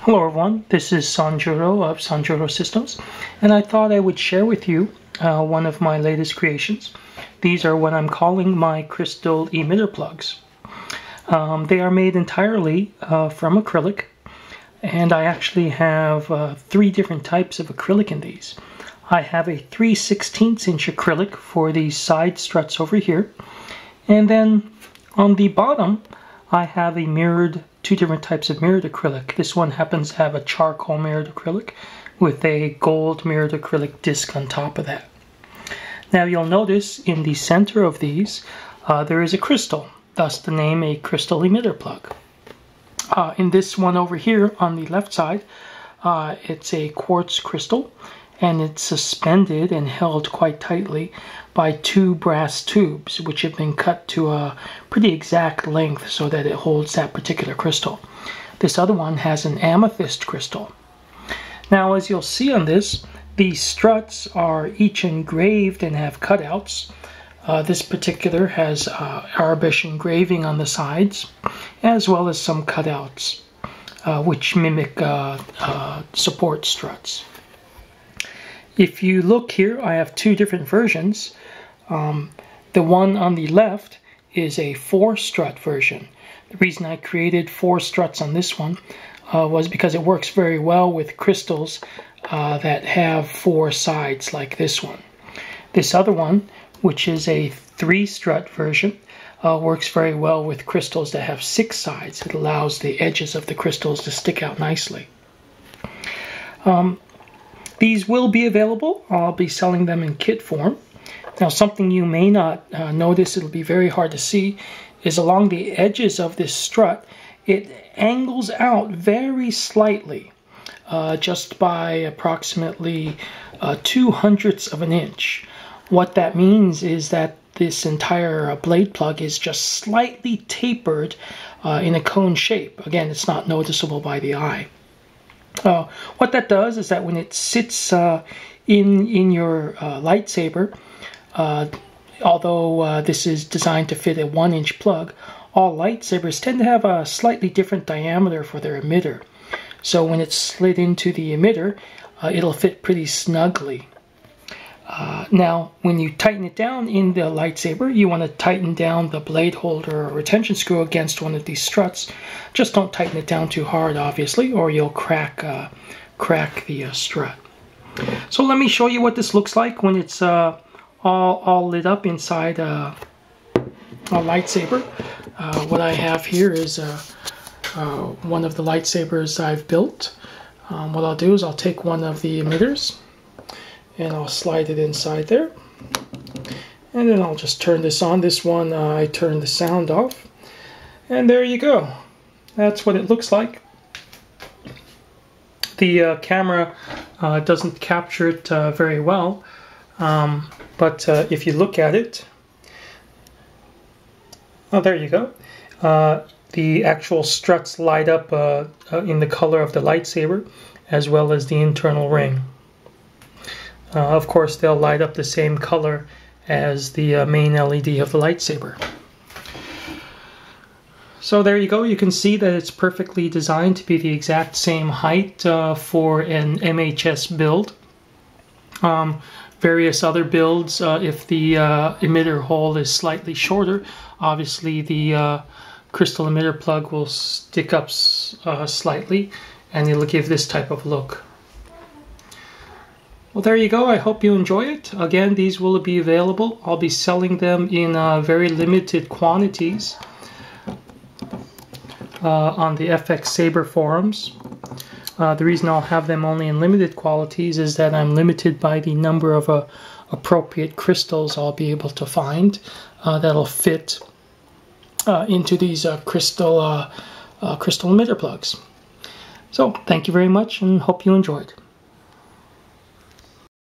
Hello everyone, this is Sanjuro of Sanjuro Systems, and I thought I would share with you one of my latest creations. These are what I'm calling my Crystal Emitter Plugs. They are made entirely from acrylic, and I actually have three different types of acrylic in these. I have a 3/16 inch acrylic for the side struts over here, and then on the bottom I have two different types of mirrored acrylic. This one happens to have a charcoal mirrored acrylic with a gold mirrored acrylic disc on top of that. Now you'll notice in the center of these there is a crystal, thus the name a Crystal Emitter Plug. In this one over here on the left side, it's a quartz crystal, and it's suspended and held quite tightly by two brass tubes which have been cut to a pretty exact length so that it holds that particular crystal. This other one has an amethyst crystal. Now, as you'll see on this, the struts are each engraved and have cutouts. This particular has Arabic engraving on the sides, as well as some cutouts which mimic support struts. If you look here, I have two different versions. The one on the left is a 4-strut version. The reason I created 4 struts on this one was because it works very well with crystals that have 4 sides like this one. This other one, which is a 3-strut version, works very well with crystals that have 6 sides. It allows the edges of the crystals to stick out nicely. These will be available. I'll be selling them in kit form. Now, something you may not notice, it'll be very hard to see, is along the edges of this strut, it angles out very slightly, just by approximately 2/100ths of an inch. What that means is that this entire blade plug is just slightly tapered in a cone shape. Again, it's not noticeable by the eye. What that does is that when it sits in your lightsaber, although this is designed to fit a 1-inch plug, all lightsabers tend to have a slightly different diameter for their emitter. So when it's slid into the emitter, it'll fit pretty snugly. Now, when you tighten it down in the lightsaber, you want to tighten down the blade holder or retention screw against one of these struts. Just don't tighten it down too hard, obviously, or you'll crack the strut. So let me show you what this looks like when it's all lit up inside a lightsaber. What I have here is one of the lightsabers I've built. What I'll do is I'll take one of the emitters and I'll slide it inside there, and then I'll just turn this on. This one I turn the sound off, and there you go. That's what it looks like. The camera doesn't capture it very well, but if you look at it, oh, there you go. The actual struts light up in the color of the lightsaber, as well as the internal ring. Of course, they'll light up the same color as the main LED of the lightsaber. So there you go. You can see that it's perfectly designed to be the exact same height for an MHS build. Various other builds, if the emitter hole is slightly shorter, obviously the Crystal Emitter Plug will stick up slightly, and it'll give this type of look. Well, there you go. I hope you enjoy it. Again, these will be available. I'll be selling them in very limited quantities on the FX-Saber forums. The reason I'll have them only in limited quantities is that I'm limited by the number of appropriate crystals I'll be able to find that'll fit into these crystal emitter plugs. So, thank you very much, and hope you enjoyed.